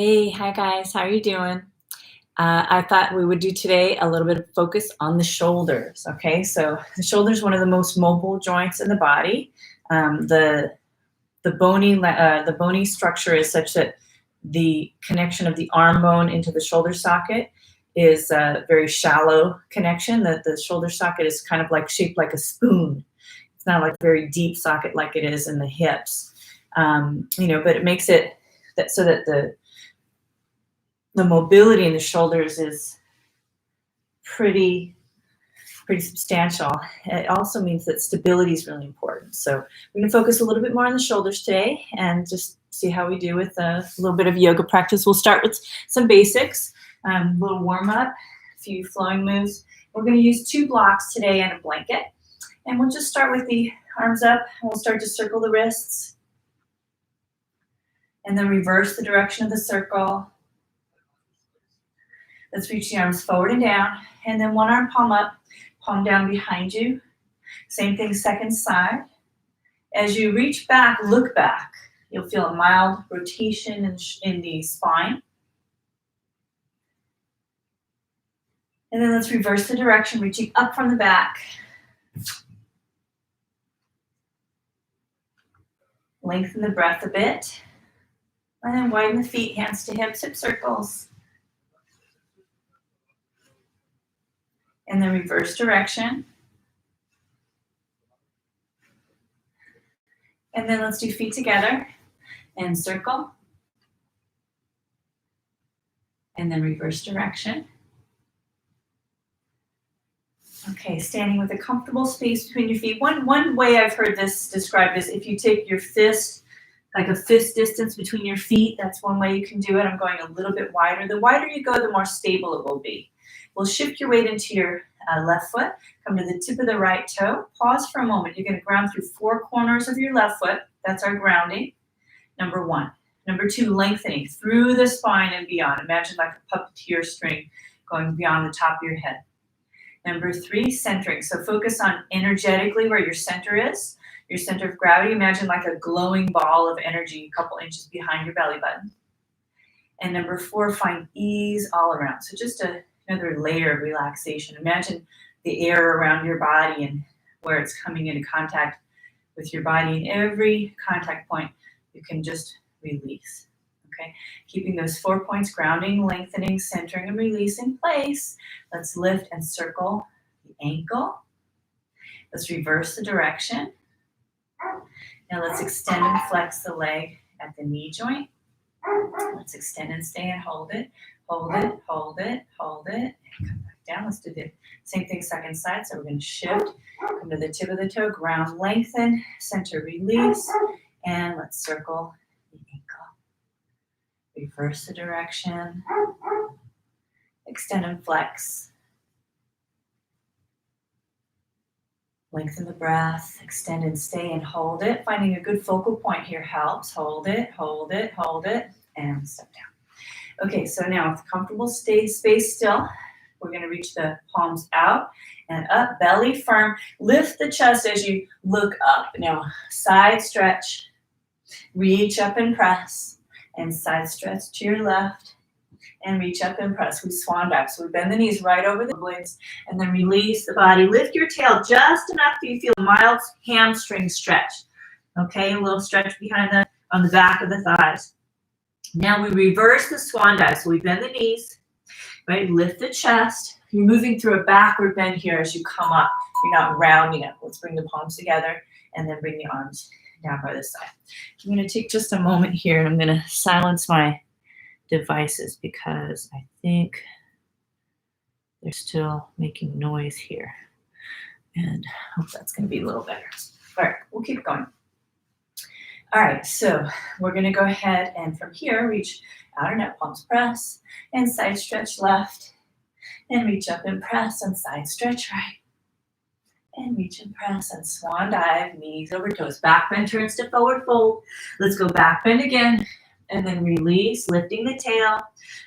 Hey, hi guys, how are you doing? I thought we would do today a little bit of focus on the shoulders. Okay, so the shoulder is one of the most mobile joints in the body. The bony structure is such that the connection of the arm bone into the shoulder socket is a very shallow connection. That the shoulder socket is kind of like shaped like a spoon. It's not like a very deep socket like it is in the hips. But it makes it that so that the mobility in the shoulders is pretty pretty substantial. It also means that stability is really important. So we're going to focus a little bit more on the shoulders today and just see how we do with a little bit of yoga practice. We'll start with some basics, a little warm up, a few flowing moves. We're going to use 2 blocks today and a blanket. And we'll just start with the arms up. And we'll start to circle the wrists and then reverse the direction of the circle. Let's reach the arms forward and down, and then one arm palm up, palm down behind you. Same thing, second side. As you reach back, look back. You'll feel a mild rotation in the spine. And then let's reverse the direction, reaching up from the back. Lengthen the breath a bit. And then widen the feet, hands to hips, hip circles. And then reverse direction. And then let's do feet together and circle. And then reverse direction. Okay, standing with a comfortable space between your feet. One way I've heard this described is if you take your fist, like a fist distance between your feet, that's one way you can do it. I'm going a little bit wider. The wider you go, the more stable it will be. We'll shift your weight into your left foot. Come to the tip of the right toe. Pause for a moment. You're going to ground through 4 corners of your left foot. That's our grounding. Number 1. Number 2, lengthening through the spine and beyond. Imagine like a puppeteer string going beyond the top of your head. Number 3, centering. So focus on energetically where your center is. Your center of gravity. Imagine like a glowing ball of energy a couple inches behind your belly button. And number 4, find ease all around. So just another layer of relaxation. Imagine the air around your body and where it's coming into contact with your body. And every contact point, you can just release. Okay, keeping those 4 points, grounding, lengthening, centering, and release in place. Let's lift and circle the ankle. Let's reverse the direction. Now let's extend and flex the leg at the knee joint. Let's extend and stay and hold it. Hold it, hold it, hold it. And come back down. Let's do the same thing second side. So we're going to shift, come to the tip of the toe, ground, lengthen, center, release, and let's circle the ankle. Reverse the direction. Extend and flex. Lengthen the breath, extend and stay and hold it. Finding a good focal point here helps. Hold it, hold it, hold it, and step down. Okay, so now with comfortable space still, we're going to reach the palms out and up, belly firm. Lift the chest as you look up. Now, side stretch. Reach up and press. And side stretch to your left. And reach up and press. We swan dive. So we bend the knees right over the blades and then release the body. Lift your tail just enough that you feel a mild hamstring stretch. Okay, a little stretch behind on the back of the thighs. Now we reverse the swan dive. So we bend the knees, right? Lift the chest. You're moving through a backward bend here as you come up. You're not rounding up. Let's bring the palms together and then bring the arms down by this side. I'm going to take just a moment here and I'm going to silence my devices because I think they're still making noise here. And I hope that's going to be a little better. All right, we'll keep going. All right, so we're going to go ahead and from here, reach outer net, palms press, and side stretch left, and reach up and press, and side stretch right, and reach and press, and swan dive, knees over toes. Back bend turns to forward fold. Let's go back bend again, and then release, lifting the tail,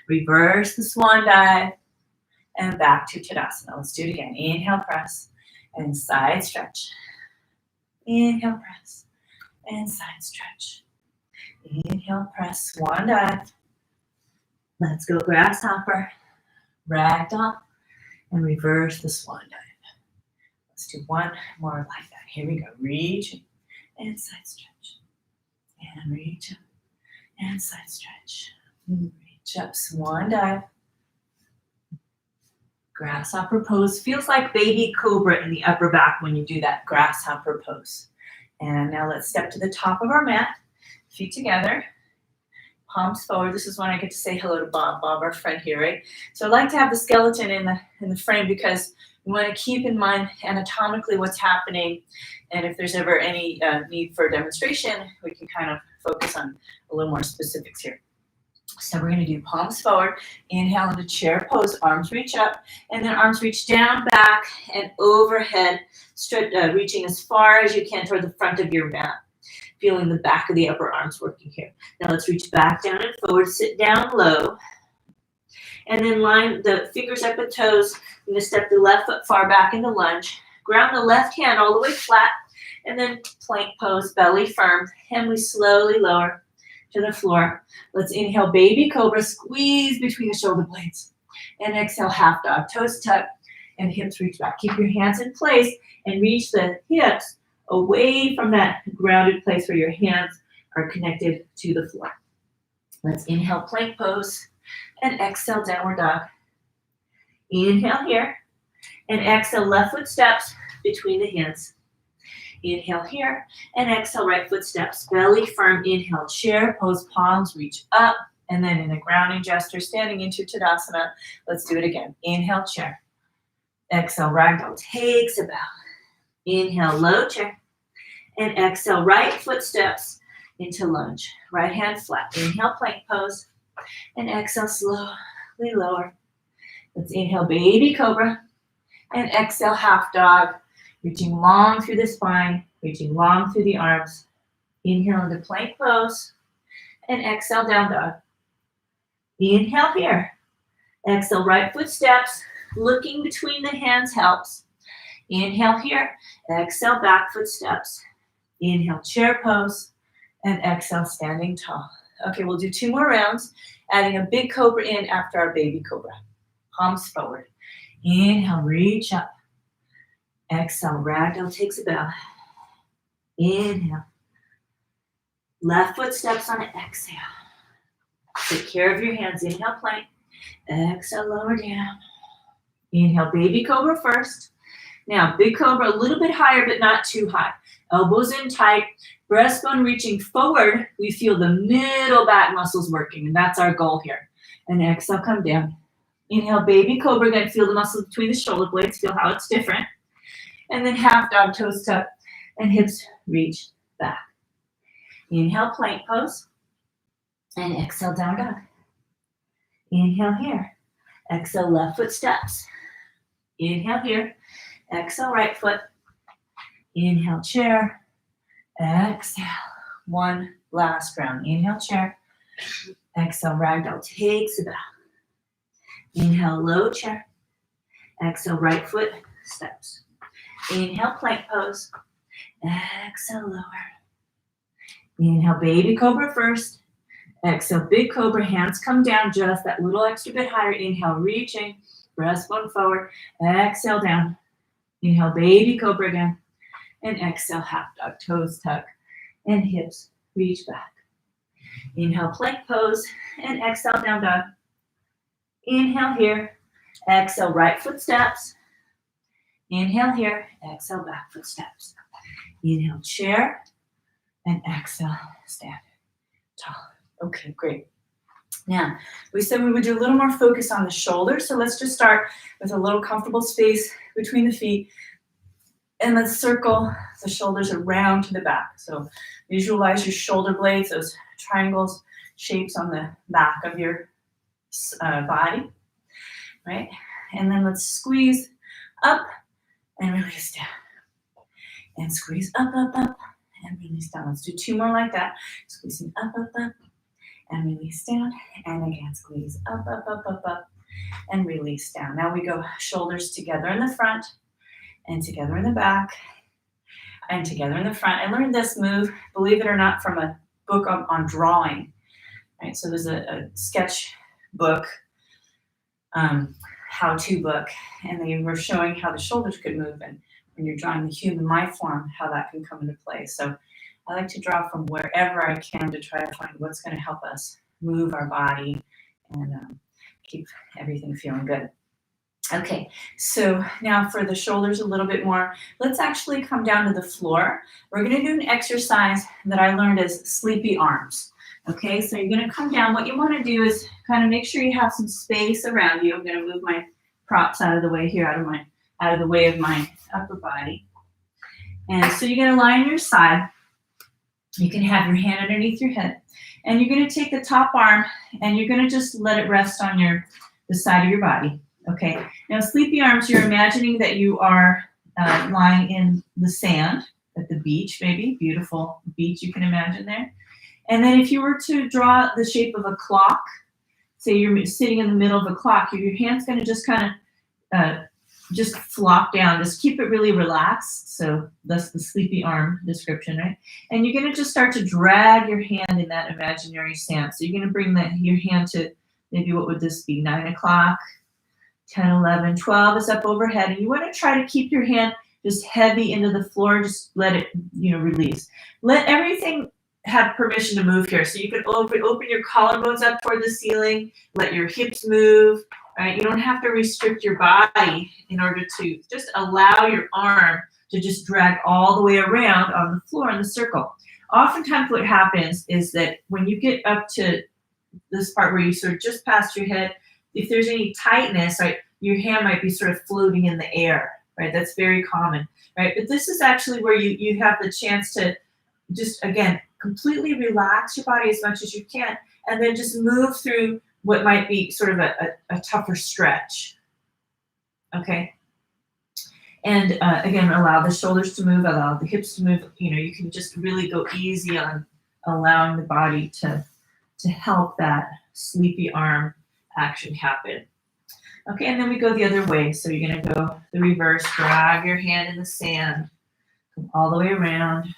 reverse the swan dive, and back to Tadasana. Let's do it again. Inhale, press, and side stretch. Inhale, press, and side stretch. Inhale, press, swan dive. Let's go grasshopper, ragdoll, and reverse the swan dive. Let's do one more like that. Here we go. Reach and side stretch. And reach up and side stretch. Reach up, swan dive. Grasshopper pose. Feels like baby cobra in the upper back when you do that grasshopper pose. And now let's step to the top of our mat. Feet together. Palms forward. This is when I get to say hello to Bob. Bob, our friend here, right? So I like to have the skeleton in the frame because we want to keep in mind anatomically what's happening. And if there's ever any need for demonstration, we can kind of focus on a little more specifics here. So we're going to do palms forward, inhale into chair pose, arms reach up, and then arms reach down, back, and overhead, reaching as far as you can toward the front of your mat. Feeling the back of the upper arms working here. Now let's reach back down and forward, sit down low, and then line the fingers up at toes. You're going to step the left foot far back into lunge, ground the left hand all the way flat, and then plank pose, belly firm, and we slowly lower to the floor. Let's inhale, baby cobra, squeeze between the shoulder blades. And exhale, half dog, toes tuck, and hips reach back. Keep your hands in place and reach the hips away from that grounded place where your hands are connected to the floor. Let's inhale, plank pose, and exhale, downward dog. Inhale here, and exhale, left foot steps between the hands. Inhale here, and exhale, right foot steps. Belly firm, inhale, chair pose, palms reach up, and then in a grounding gesture, standing into Tadasana. Let's do it again. Inhale, chair. Exhale, ragdoll, takes a bow. Inhale, low chair. And exhale, right foot steps into lunge. Right hand flat. Inhale, plank pose. And exhale, slowly lower. Let's inhale, baby cobra. And exhale, half dog. Reaching long through the spine, reaching long through the arms. Inhale into plank pose. And exhale, down dog. Inhale here. Exhale, right foot steps. Looking between the hands helps. Inhale here. Exhale, back foot steps. Inhale, chair pose. And exhale, standing tall. Okay, we'll do 2 more rounds, adding a big cobra in after our baby cobra. Palms forward. Inhale, reach up. Exhale, ragdoll takes a bow. Inhale. Left foot steps on it. Exhale. Take care of your hands. Inhale, plank. Exhale, lower down. Inhale, baby cobra first. Now, big cobra a little bit higher, but not too high. Elbows in tight. Breastbone reaching forward. We feel the middle back muscles working, and that's our goal here. And exhale, come down. Inhale, baby cobra. Again, feel the muscles between the shoulder blades. Feel how it's different. And then half dog, toes tuck, and hips reach back. Inhale, plank pose. And exhale, down dog. Inhale here. Exhale, left foot steps. Inhale here. Exhale, right foot. Inhale, chair. Exhale. One last round. Inhale, chair. Exhale, ragdoll takes a bow. Inhale, low chair. Exhale, right foot steps. Inhale, plank pose. Exhale, lower. Inhale, baby cobra first. Exhale, big cobra. Hands come down just that little extra bit higher. Inhale, reaching. Breastbone forward. Exhale, down. Inhale, baby cobra again. And exhale, half dog. Toes tuck. And hips reach back. Inhale, plank pose. And exhale, down dog. Inhale here. Exhale, right foot steps. Inhale here. Exhale, back foot steps. Inhale, chair. And exhale, stand tall. Okay, great. Now, we said we would do a little more focus on the shoulders. So let's just start with a little comfortable space between the feet. And let's circle the shoulders around to the back. So visualize your shoulder blades, those triangles, shapes on the back of your body, right? And then let's squeeze up and release down. And squeeze up, up, up, and release down. Let's do 2 more like that. Squeezing up, up, up, and release down. And again, squeeze up, up, up, up, up, and release down. Now we go shoulders together in the front, and together in the back, and together in the front. I learned this move, believe it or not, from a book on drawing. Right? So there's a sketch book, how-to book, and they were showing how the shoulders could move, and when you're drawing the human life form, how that can come into play. So I like to draw from wherever I can to try to find what's going to help us move our body and keep everything feeling good. Okay, so now for the shoulders a little bit more, let's actually come down to the floor. We're going to do an exercise that I learned as sleepy arms. Okay, so you're going to come down. What you want to do is kind of make sure you have some space around you. I'm going to move my props out of the way here, out of the way of my upper body. And so you're going to lie on your side. You can have your hand underneath your head. And you're going to take the top arm and you're going to just let it rest on the side of your body. Okay, now sleepy arms, you're imagining that you are lying in the sand at the beach, maybe. Beautiful beach you can imagine there. And then if you were to draw the shape of a clock, say you're sitting in the middle of a clock, your hand's going to just kind of just flop down. Just keep it really relaxed. So that's the sleepy arm description, right? And you're going to just start to drag your hand in that imaginary sand. So you're going to bring your hand to maybe, what would this be, 9 o'clock, 10, 11, 12 is up overhead. And you want to try to keep your hand just heavy into the floor. Just let it, release. Let everything have permission to move here. So you can open your collarbones up toward the ceiling. Let your hips move. Right? You don't have to restrict your body in order to just allow your arm to just drag all the way around on the floor in the circle. Oftentimes what happens is that when you get up to this part where you sort of just past your head, if there's any tightness, right, your hand might be sort of floating in the air, right? That's very common, right? But this is actually where you have the chance to just, again, completely relax your body as much as you can, and then just move through what might be sort of a tougher stretch, okay? And again, allow the shoulders to move, allow the hips to move. You can just really go easy on allowing the body to help that sleepy arm action happen. Okay, and then we go the other way. So you're going to go the reverse, drag your hand in the sand, come all the way around.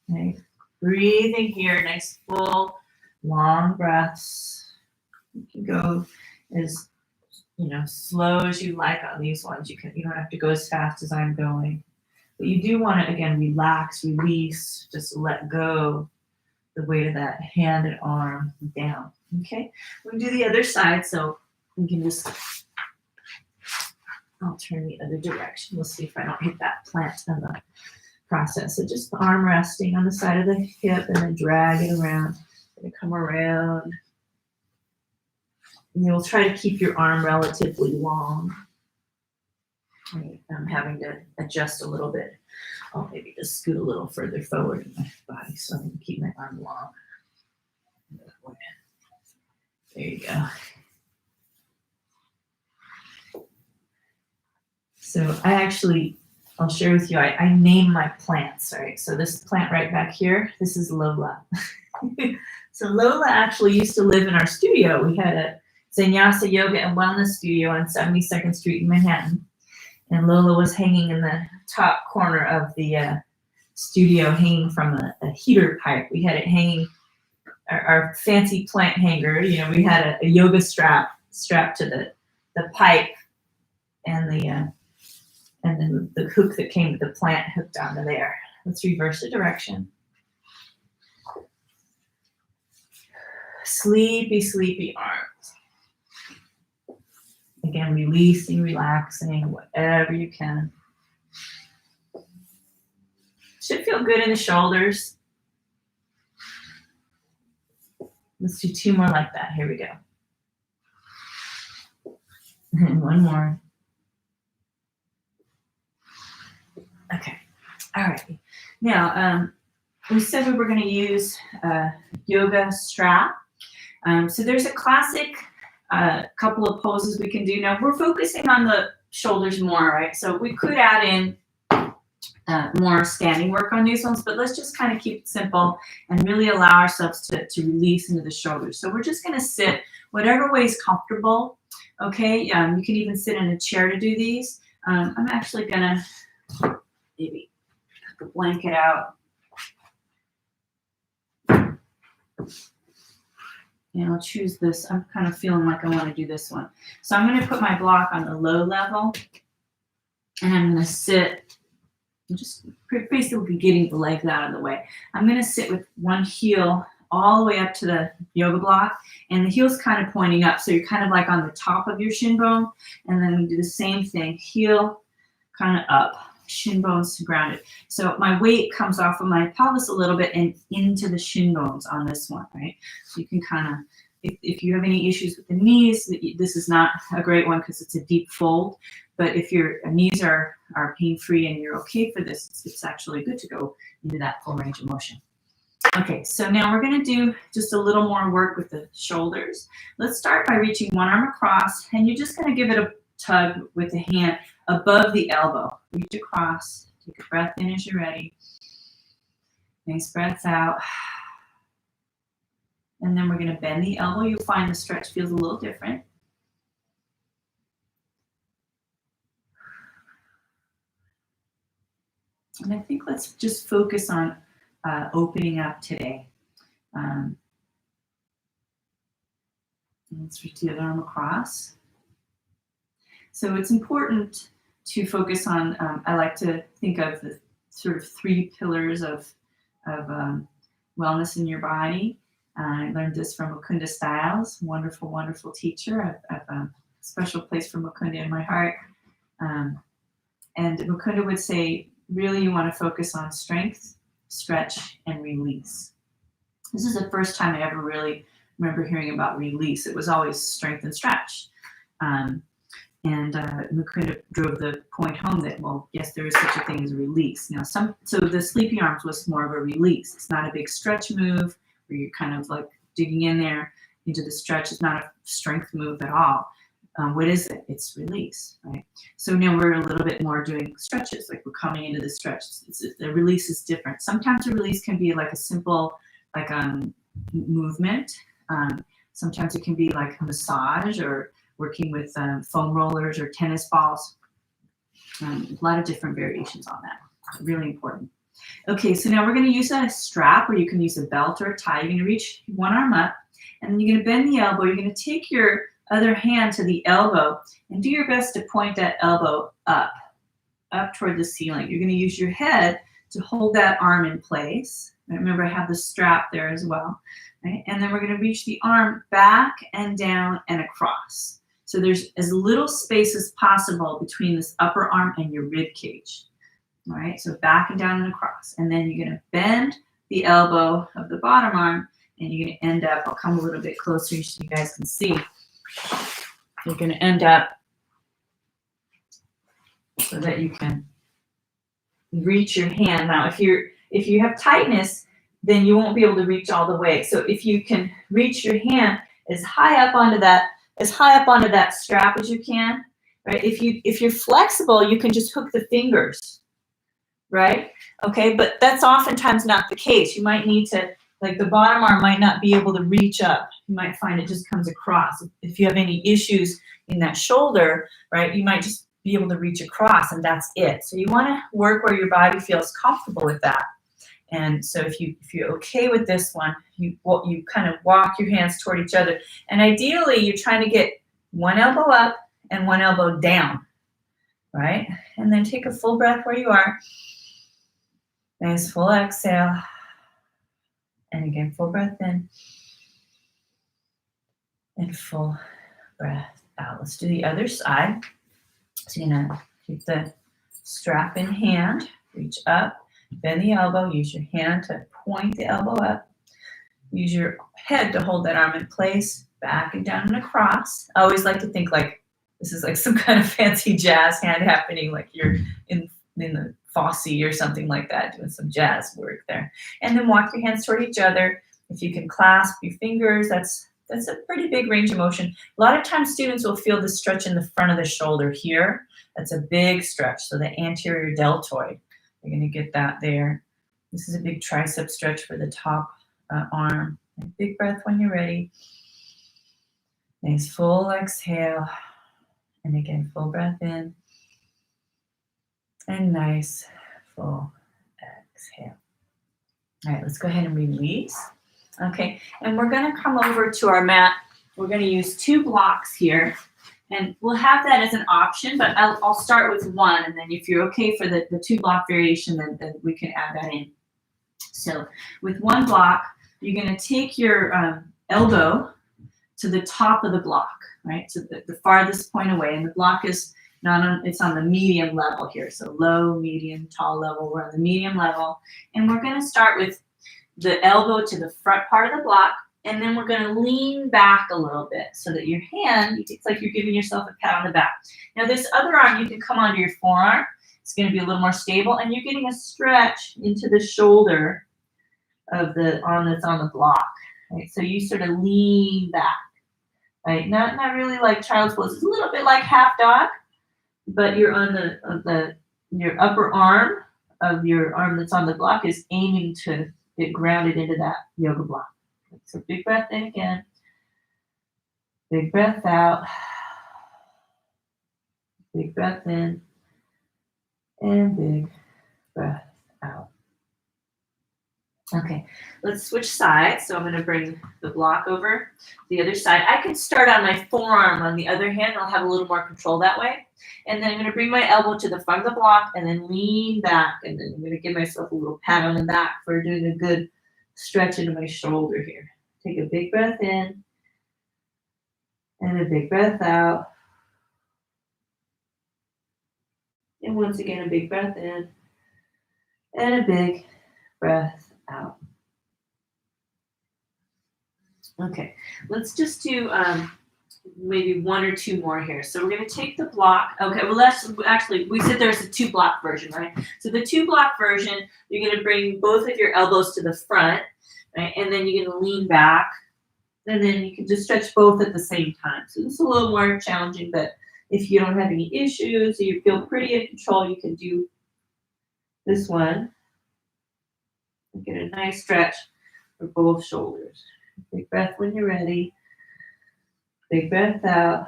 Okay, breathing here, nice full, long breaths. You can go as slow as you like on these ones. You don't have to go as fast as I'm going, but you do want to, again, relax, release, just let go the weight of that hand and arm down. Okay, we do the other side, so we can just, I'll turn the other direction. We'll see if I don't hit that plant in the process. So just the arm resting on the side of the hip and then drag it around. Gonna come around. And you'll try to keep your arm relatively long. Right, I'm having to adjust a little bit. I'll maybe just scoot a little further forward in my body so I can keep my arm long. There you go. So I'll share with you, I name my plants, all right? So this plant right back here, this is Lola. So Lola actually used to live in our studio. We had a Sannyasa Yoga and Wellness studio on 72nd Street in Manhattan. And Lola was hanging in the top corner of the studio, hanging from a heater pipe. We had it hanging, our fancy plant hanger. We had a yoga strap strapped to the pipe, and then the hook that came with the plant hooked onto there. Let's reverse the direction. Sleepy, sleepy arms. Again, releasing, relaxing, whatever you can. Should feel good in the shoulders. Let's do 2 more like that. Here we go. And 1 more. Okay. All right. Now, we said we were going to use a yoga strap. So there's a classic couple of poses we can do. Now, we're focusing on the shoulders more, right? So we could add in more standing work on these ones, but let's just kind of keep it simple and really allow ourselves to release into the shoulders. So we're just going to sit whatever way is comfortable. Okay, you can even sit in a chair to do these. I'm actually going to maybe put the blanket out. And I'll choose this. I'm kind of feeling like I want to do this one. So I'm going to put my block on the low level, and I'm going to sit, just basically getting the legs out of the way. I'm going to sit with one heel all the way up to the yoga block, and the heel's kind of pointing up. So you're kind of like on the top of your shin bone, and then we do the same thing, heel kind of up, shin bones grounded. So my weight comes off of my pelvis a little bit and into the shin bones on this one, right? So you can kind of, if you have any issues with the knees, this is not a great one because it's a deep fold. But if your knees are pain-free and you're okay for this, it's actually good to go into that full range of motion. Okay, so now we're going to do just a little more work with the shoulders. Let's start by reaching one arm across, and you're just going to give it a tug with the hand above the elbow. Reach across, take a breath in as you're ready. Nice breaths out. And then we're going to bend the elbow. You'll find the stretch feels a little different. And I think let's just focus on opening up today. Let's reach the other arm across. So it's important to focus on, I like to think of the sort of 3 pillars of wellness in your body. I learned this from Mukunda Stiles, wonderful, wonderful teacher. I have a special place for Mukunda in my heart. And Mukunda would say, really you want to focus on strength, stretch, and release. This is the first time I ever really remember hearing about release. It was always strength and stretch. And Mukunda drove the point home that, well, yes, there is such a thing as a release. Now, so the sleepy arms was more of a release. It's not a big stretch move where you're kind of like digging in there into the stretch. It's not a strength move at all. What is it? It's release, right? So now we're a little bit more doing stretches, like we're coming into the stretch. The release is different. Sometimes a release can be like a simple, like movement. Sometimes it can be like a massage or working with foam rollers or tennis balls. A lot of different variations on that. Really important. Okay, so now we're going to use a strap, or you can use a belt or a tie. You're going to reach one arm up, and then you're going to bend the elbow. You're going to take your other hand to the elbow and do your best to point that elbow up toward the ceiling. You're going to use your head to hold that arm in place. Remember, I have the strap there as well. Right? And then we're going to reach the arm back and down and across. So there's as little space as possible between this upper arm and your rib cage. All right, so back and down and across. And then you're going to bend the elbow of the bottom arm, and you're going to end up, I'll come a little bit closer so you guys can see. You're going to end up so that you can reach your hand. Now, if you have tightness, then you won't be able to reach all the way. So if you can reach your hand as high up onto that strap as you can, right? If you're flexible, you can just hook the fingers, right? Okay, but that's oftentimes not the case. You might need to, like the bottom arm might not be able to reach up. You might find it just comes across. If you have any issues in that shoulder, right, you might just be able to reach across, and that's it. So you want to work where your body feels comfortable with that. And so if you're okay with this one, you kind of walk your hands toward each other, and ideally you're trying to get one elbow up and one elbow down, right? And then take a full breath where you are. Nice full exhale. And again, full breath in and full breath out. Let's do the other side. So you're gonna keep the strap in hand, reach up, bend the elbow, use your hand to point the elbow up, use your head to hold that arm in place, back and down and across. I always like to think like this is like some kind of fancy jazz hand happening, like you're in the Fosse or something like that, doing some jazz work there. And then walk your hands toward each other. If you can clasp your fingers, that's a pretty big range of motion. A lot of times students will feel the stretch in the front of the shoulder here. That's a big stretch. So the anterior deltoid, you're going to get that there. This is a big tricep stretch for the top arm. And big breath when you're ready. Nice full exhale. And again, full breath in. And nice full exhale. All right, let's go ahead and release. Okay, and we're gonna come over to our mat. We're gonna use 2 blocks here, and we'll have that as an option, but I'll start with 1, and then if you're okay for the 2-block variation, then we can add that in. So with 1 block, you're gonna take your elbow to the top of the block, right? So the farthest point away, and the block is not on, it's on the medium level here. So low, medium, tall level, we're on the medium level. And we're gonna start with the elbow to the front part of the block, and then we're gonna lean back a little bit so that your hand, it's like you're giving yourself a pat on the back. Now this other arm, you can come onto your forearm. It's gonna be a little more stable, and you're getting a stretch into the shoulder of the arm that's on the block, right? So you sort of lean back. Right, not really like child's pose. It's a little bit like half dog, but you're on your upper arm of your arm that's on the block is aiming to get grounded into that yoga block. So big breath in again, big breath out, big breath in, and big breath out. Okay, let's switch sides. So I'm going to bring the block over the other side. I can start on my forearm on the other hand. I'll have a little more control that way. And then I'm going to bring my elbow to the front of the block and then lean back. And then I'm going to give myself a little pat on the back for doing a good stretch into my shoulder here. Take a big breath in and a big breath out. And once again, a big breath in and a big breath out. Okay, let's just do maybe 1 or 2 more here. So we're going to take the block. Okay, well, that's actually, we said there's a 2-block version, right? So the 2-block version, you're going to bring both of your elbows to the front, right? And then you're going to lean back. And then you can just stretch both at the same time. So this is a little more challenging, but if you don't have any issues, or you feel pretty in control, you can do this one. Get a nice stretch for both shoulders. Big breath when you're ready. Big breath out.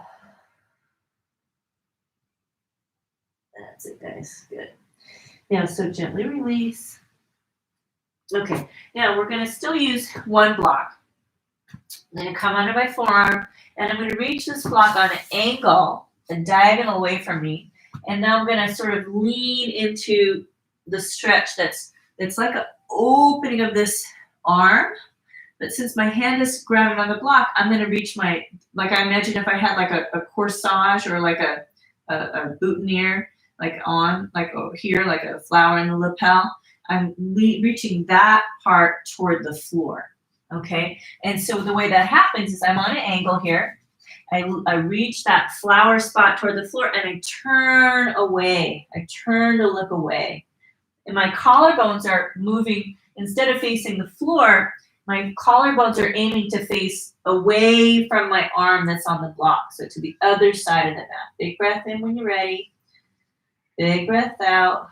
That's it, guys. Good. Now, so gently release. Okay, now we're going to still use 1 block. I'm going to come under my forearm, and I'm going to reach this block on an angle, a diagonal away from me. And now I'm going to sort of lean into the stretch that's like an opening of this arm, but since my hand is grounded on the block, I'm going to reach my, like I imagine if I had like a corsage or like a boutonniere, like on, like over here, like a flower in the lapel, I'm reaching that part toward the floor, okay? And so the way that happens is I'm on an angle here, I reach that flower spot toward the floor and I turn away, I turn to look away. And my collarbones are moving, instead of facing the floor, my collarbones are aiming to face away from my arm that's on the block, so to the other side of the mat. Big breath in when you're ready. Big breath out.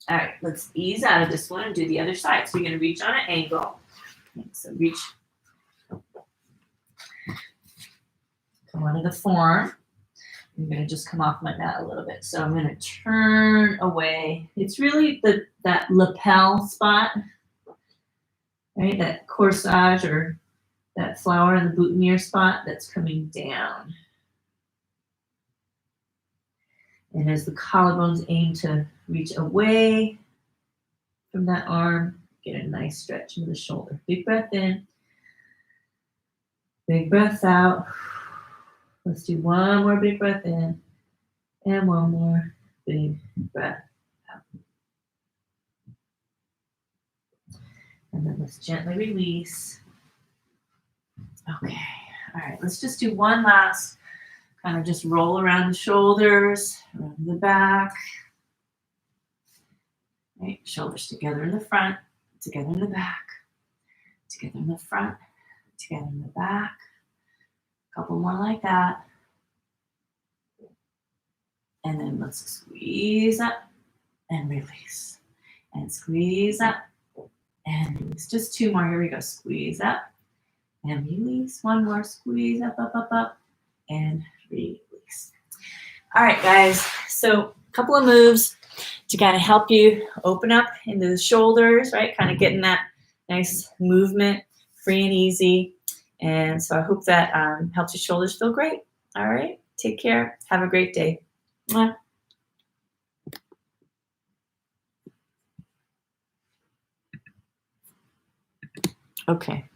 All right, let's ease out of this one and do the other side. So you're going to reach on an angle. Okay, so reach. Come onto the forearm. I'm going to just come off my mat a little bit. So I'm going to turn away. It's really that lapel spot, right? That corsage or that flower in the boutonniere spot that's coming down. And as the collarbones aim to reach away from that arm, get a nice stretch in the shoulder. Big breath in. Big breath out. Let's do 1 more big breath in and 1 more big breath out. And then let's gently release. Okay, all right, let's just do 1 last, kind of just roll around the shoulders, around the back. Right, shoulders together in the front, together in the back, together in the front, together in the back. Couple more like that. And then let's squeeze up and release. And squeeze up and release. Just 2 more. Here we go. Squeeze up and release. 1 more. Squeeze up, up, up, up, and release. All right, guys. So a couple of moves. to kind of help you open up into the shoulders, right? Kind of getting that nice movement, free and easy. And so I hope that helps your shoulders feel great. All right, take care. Have a great day. Mwah. Okay.